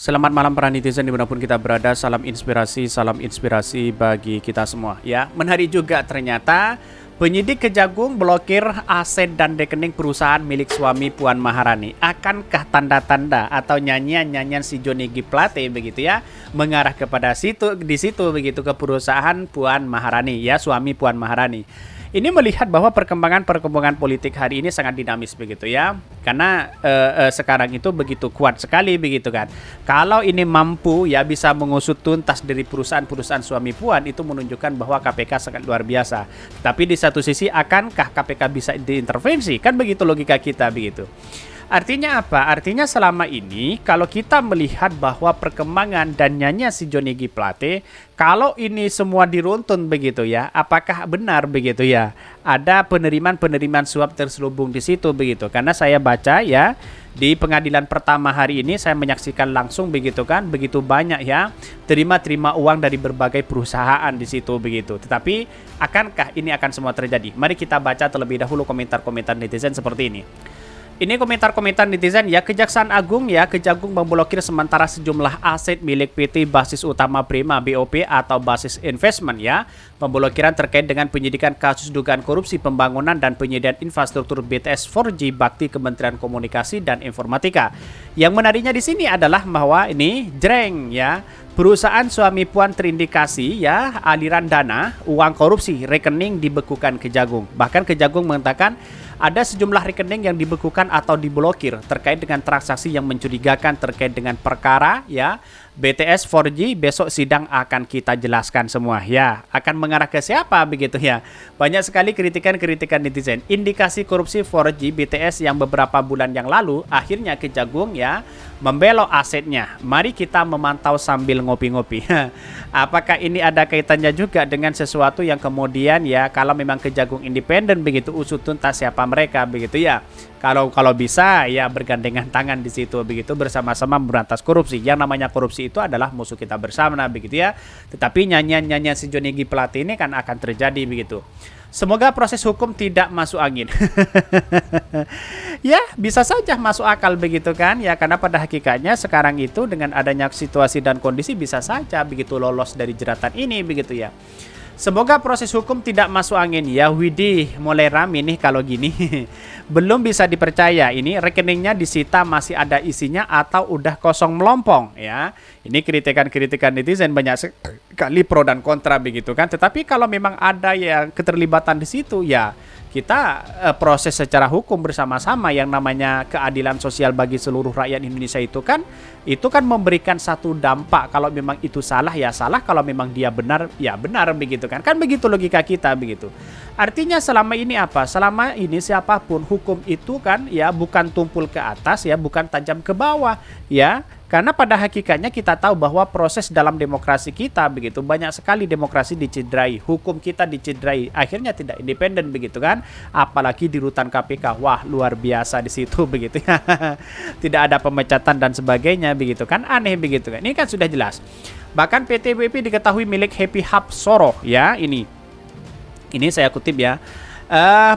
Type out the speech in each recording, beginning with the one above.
Selamat malam para netizen dimanapun kita berada. Salam inspirasi bagi kita semua. Ya, menarik juga ternyata penyidik Kejagung blokir aset dan rekening perusahaan milik suami Puan Maharani. Akankah tanda-tanda atau nyanyian-nyanyian si Johnny G. Plate begitu ya mengarah kepada di situ begitu ke perusahaan Puan Maharani ya, suami Puan Maharani. Ini melihat bahwa perkembangan politik hari ini sangat dinamis begitu ya. Karena sekarang itu begitu kuat sekali begitu kan. Kalau ini mampu ya bisa mengusut tuntas dari perusahaan-perusahaan suami Puan, itu menunjukkan bahwa KPK sangat luar biasa. Tapi di satu sisi, akankah KPK bisa diintervensi? Kan begitu logika kita begitu. Artinya apa? Artinya selama ini kalau kita melihat bahwa perkembangan dan nyanyian si Johnny G. Plate, kalau ini semua diruntun begitu ya, apakah benar begitu ya? Ada penerimaan suap terselubung di situ begitu. Karena saya baca ya di pengadilan pertama hari ini, saya menyaksikan langsung begitu kan, begitu banyak ya terima uang dari berbagai perusahaan di situ begitu. Tetapi akankah ini akan semua terjadi? Mari kita baca terlebih dahulu komentar-komentar netizen seperti ini. Ini komentar-komentar netizen ya. Kejaksaan Agung ya, Kejagung memblokir sementara sejumlah aset milik PT Basis Utama Prima BOP atau Basis Investment ya. Pemblokiran terkait dengan penyidikan kasus dugaan korupsi pembangunan dan penyediaan infrastruktur BTS 4G bakti Kementerian Komunikasi dan Informatika. Yang menariknya di sini adalah bahwa ini jreng ya. Perusahaan suami Puan terindikasi ya aliran dana uang korupsi, rekening dibekukan Kejagung. Bahkan Kejagung mengatakan ada sejumlah rekening yang dibekukan atau diblokir terkait dengan transaksi yang mencurigakan terkait dengan perkara ya BTS 4G. Besok sidang akan kita jelaskan semua ya. Akan mengarah ke siapa begitu ya. Banyak sekali kritikan netizen. Indikasi korupsi 4G BTS yang beberapa bulan yang lalu akhirnya Kejagung ya membelok asetnya. Mari kita memantau sambil ngopi-ngopi. Apakah ini ada kaitannya juga dengan sesuatu yang kemudian ya kalau memang Kejagung independen begitu usut tuntas siapa mereka begitu ya. Kalau bisa ya bergandengan tangan di situ begitu bersama-sama memberantas korupsi. Yang namanya korupsi itu adalah musuh kita bersama begitu ya. Tetapi nyanyian si Johnny G. Plate ini kan akan terjadi begitu. Semoga proses hukum tidak masuk angin. Ya, bisa saja masuk akal begitu kan. Ya, karena pada hakikatnya sekarang itu dengan adanya situasi dan kondisi bisa saja begitu lolos dari jeratan ini begitu ya. Semoga proses hukum tidak masuk angin ya. Widih, mulai rame nih kalau gini. Belum bisa dipercaya ini rekeningnya disita masih ada isinya atau udah kosong melompong ya. Ini kritikan netizen banyak sekali pro dan kontra begitu kan. Tetapi kalau memang ada yang keterlibatan di situ ya kita proses secara hukum bersama-sama. Yang namanya keadilan sosial bagi seluruh rakyat Indonesia itu kan memberikan satu dampak. Kalau memang itu salah ya salah, kalau memang dia benar ya benar begitu kan. Kan begitu logika kita begitu. Artinya selama ini apa? Selama ini siapapun hukum itu kan ya bukan tumpul ke atas ya, bukan tajam ke bawah ya. Karena pada hakikatnya kita tahu bahwa proses dalam demokrasi kita begitu banyak sekali demokrasi dicederai, hukum kita dicederai, akhirnya tidak independen begitu kan? Apalagi di rutan KPK, wah luar biasa di situ begitu ya. Tidak ada pemecatan dan sebagainya begitu kan? Aneh begitu kan? Ini kan sudah jelas. Bahkan PT BOP diketahui milik Happy Hapsoro ya ini saya kutip ya.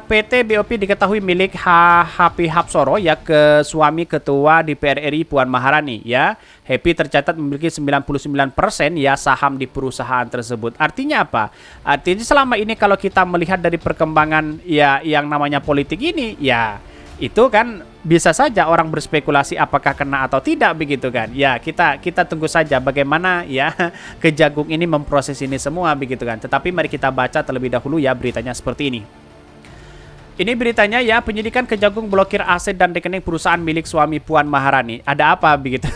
PT BOP diketahui milik Happy Hapsoro ya ke suami Ketua DPR RI Puan Maharani ya. Happy tercatat memiliki 99% ya saham di perusahaan tersebut. Artinya apa? Artinya selama ini kalau kita melihat dari perkembangan ya yang namanya politik ini ya itu kan bisa saja orang berspekulasi apakah kena atau tidak begitu kan. Ya, kita tunggu saja bagaimana ya Kejagung ini memproses ini semua begitu kan. Tetapi mari kita baca terlebih dahulu ya beritanya seperti ini. Ini beritanya ya, penyidikan Kejagung blokir aset dan rekening perusahaan milik suami Puan Maharani. Ada apa begitu?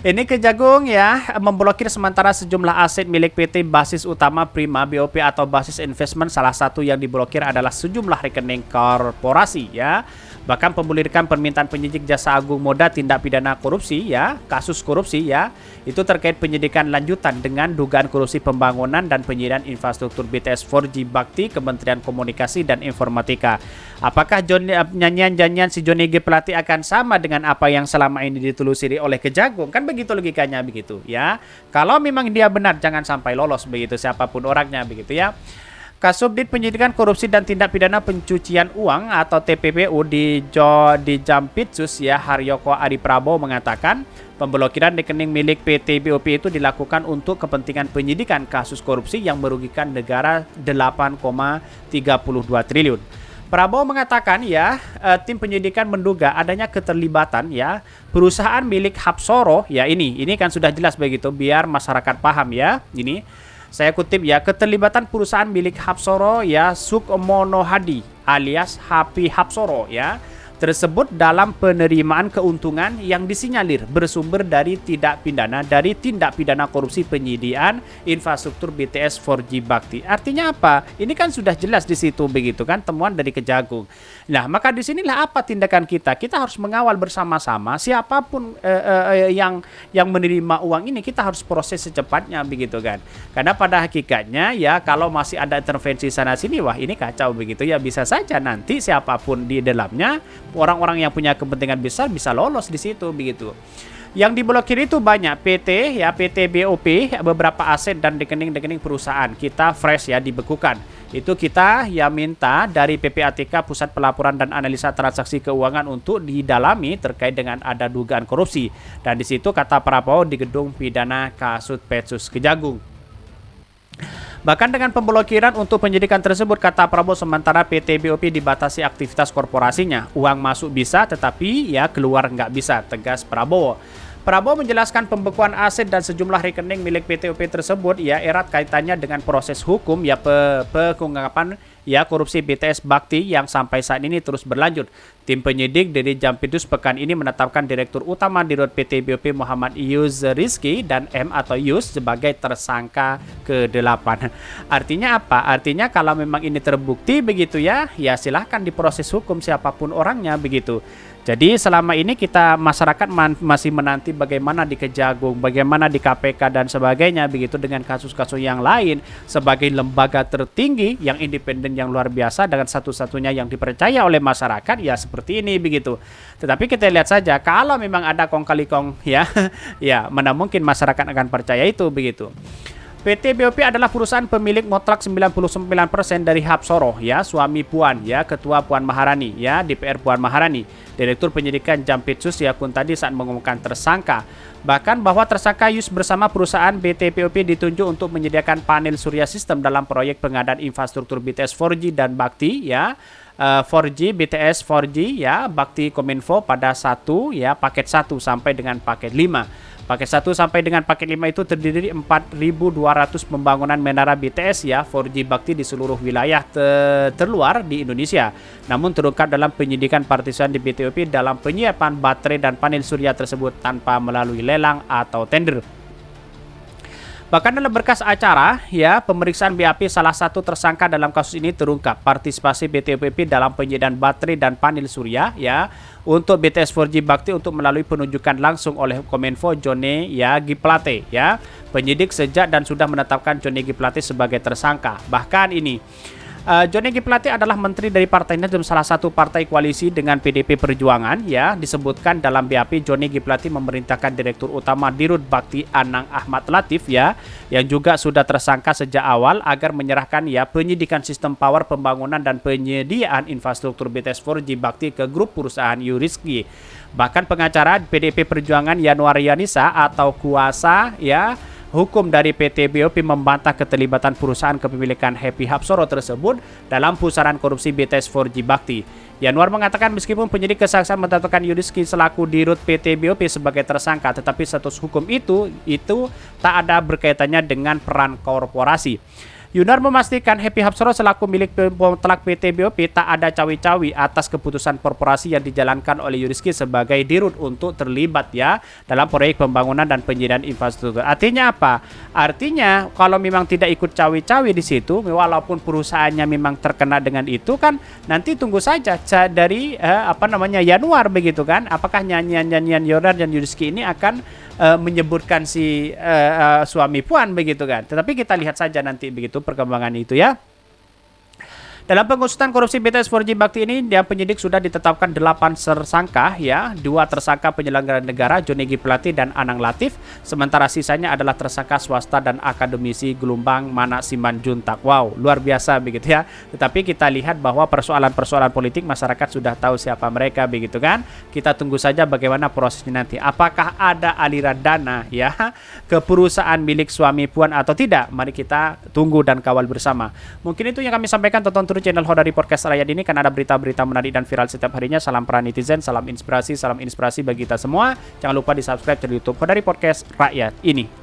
Ini Kejagung ya memblokir sementara sejumlah aset milik PT Basis Utama Prima BOP atau Basis Investment. Salah satu yang diblokir adalah sejumlah rekening korporasi ya. Bahkan pembelikan permintaan penyidik Jaksa Agung Moda tindak pidana korupsi ya, kasus korupsi ya. Itu terkait penyidikan lanjutan dengan dugaan korupsi pembangunan dan penyediaan infrastruktur BTS 4G bakti Kementerian Komunikasi dan Informatika. Apakah nyanyian si Johnny G. Plate akan sama dengan apa yang selama ini ditelusuri oleh Kejagung? Kan begitu logikanya begitu ya. Kalau memang dia benar jangan sampai lolos begitu siapapun orangnya begitu ya. Kasubdit Penyidikan Korupsi dan Tindak Pidana Pencucian Uang atau TPPU di Jampitsus ya Haryoko Adi Prabowo mengatakan pemblokiran rekening milik PT BOP itu dilakukan untuk kepentingan penyidikan kasus korupsi yang merugikan negara 8,32 triliun. Prabowo mengatakan ya tim penyidikan menduga adanya keterlibatan ya perusahaan milik Hapsoro ya ini kan sudah jelas begitu biar masyarakat paham ya ini. Saya kutip ya, keterlibatan perusahaan milik Hapsoro ya Sukmono Hadi alias Happy Hapsoro ya tersebut dalam penerimaan keuntungan yang disinyalir bersumber dari tindak pidana korupsi penyediaan infrastruktur BTS 4G Bakti. Artinya apa? Ini kan sudah jelas di situ begitu kan temuan dari Kejagung. Nah, maka di sinilah apa tindakan kita? Kita harus mengawal bersama-sama siapapun yang menerima uang ini kita harus proses secepatnya begitu kan. Karena pada hakikatnya ya kalau masih ada intervensi sana sini wah ini kacau begitu ya bisa saja nanti siapapun di dalamnya orang-orang yang punya kepentingan besar bisa lolos di situ begitu. Yang diblokir itu banyak PT BOP, beberapa aset dan rekening perusahaan. Kita fresh ya dibekukan. Itu kita ya minta dari PPATK Pusat Pelaporan dan Analisa Transaksi Keuangan untuk didalami terkait dengan ada dugaan korupsi. Dan di situ kata Prabowo di gedung pidana Kasudpetsus Kejagung. Bahkan dengan pemblokiran untuk penyidikan tersebut, kata Prabowo, sementara PT BOP dibatasi aktivitas korporasinya. Uang masuk bisa, tetapi ya keluar nggak bisa, tegas Prabowo. Prabowo menjelaskan pembekuan aset dan sejumlah rekening milik PT BOP tersebut ya erat kaitannya dengan proses hukum ya pengungkapan ya korupsi BTS Bakti yang sampai saat ini terus berlanjut. Tim penyidik dari Jampitsus pekan ini menetapkan Direktur Utama Dirut PT BOP Muhammad Yus Rizky dan M atau Yus sebagai tersangka ke-8. Artinya apa? Artinya kalau memang ini terbukti begitu ya silahkan diproses hukum siapapun orangnya begitu. Jadi selama ini kita masyarakat masih menanti bagaimana di Kejagung, bagaimana di KPK dan sebagainya begitu dengan kasus-kasus yang lain sebagai lembaga tertinggi yang independen yang luar biasa dengan satu-satunya yang dipercaya oleh masyarakat ya seperti ini begitu. Tetapi kita lihat saja kalau memang ada kong kali kong ya mana mungkin masyarakat akan percaya itu begitu. PT BOP adalah perusahaan pemilik mutlak 99% dari Hapsoro ya, suami Puan ya, ketua Puan Maharani ya, DPR Puan Maharani. Direktur Penyidikan Jampitsus Yakun tadi saat mengumumkan tersangka. Bahkan bahwa tersangka Yus bersama perusahaan PT BOP ditunjuk untuk menyediakan panel surya sistem dalam proyek pengadaan infrastruktur BTS 4G dan Bakti ya. 4G BTS 4G ya, Bakti Kominfo pada paket 1 sampai dengan paket 5. Paket 1 sampai dengan paket 5 itu terdiri 4.200 pembangunan menara BTS ya 4G Bakti di seluruh wilayah terluar di Indonesia. Namun terungkap dalam penyidikan partisipan di BTOP dalam penyiapan baterai dan panel surya tersebut tanpa melalui lelang atau tender. Bahkan dalam berkas acara, ya, pemeriksaan BAP salah satu tersangka dalam kasus ini terungkap partisipasi BTPP dalam penyediaan baterai dan panel surya, ya, untuk BTS 4G Bakti untuk melalui penunjukan langsung oleh Kominfo Jone ya Giplate, ya. Penyidik sejak dan sudah menetapkan Jone Giplate sebagai tersangka. Bahkan ini Jone Giplate adalah menteri dari Partai Nasdem, salah satu partai koalisi dengan PDP Perjuangan, ya. Disebutkan dalam BAP Jone Giplate memerintahkan Direktur Utama Dirut Bakti Anang Ahmad Latif, ya, yang juga sudah tersangka sejak awal agar menyerahkan ya penyidikan sistem power pembangunan dan penyediaan infrastruktur BTS 4G Bakti ke grup perusahaan Yuriski. Bahkan pengacara PDP Perjuangan Yanuarianisa atau kuasa ya hukum dari PT BOP membantah keterlibatan perusahaan kepemilikan Happy Hapsoro tersebut dalam pusaran korupsi BTS 4G Bakti. Yanuar mengatakan meskipun penyidik kesaksian menetapkan Yuriski selaku dirut PT BOP sebagai tersangka, tetapi status hukum itu tak ada berkaitannya dengan peran korporasi. Yunar memastikan Happy Hapsoro selaku milik mutlak PT BOP tak ada cawi-cawi atas keputusan korporasi yang dijalankan oleh Yuriski sebagai dirut untuk terlibat ya dalam proyek pembangunan dan penyediaan infrastruktur. Artinya apa? Artinya kalau memang tidak ikut cawi-cawi di situ, walaupun perusahaannya memang terkena dengan itu kan nanti tunggu saja dari Yanuar begitu kan? Apakah nyanyian Yonar dan Yuriski ini akan menyebutkan si suami Puan begitu kan? Tetapi kita lihat saja nanti begitu perkembangan itu ya. Dalam pengusutan korupsi BTS 4G Bakti ini, dia penyidik sudah ditetapkan 8 tersangka ya, 2 tersangka penyelenggara negara Johnny G Plate dan Anang Latif, sementara sisanya adalah tersangka swasta dan akademisi Gelombang Mana Simanjuntak. Wow, luar biasa begitu ya. Tetapi kita lihat bahwa persoalan-persoalan politik masyarakat sudah tahu siapa mereka begitu kan. Kita tunggu saja bagaimana prosesnya nanti. Apakah ada aliran dana ya ke perusahaan milik suami Puan atau tidak? Mari kita tunggu dan kawal bersama. Mungkin itu yang kami sampaikan. Tonton terus channel Hodari Podcast Rakyat ini karena ada berita-berita menarik dan viral setiap harinya. Salam para netizen, salam inspirasi bagi kita semua. Jangan lupa di subscribe channel YouTube Hodari Podcast Rakyat ini.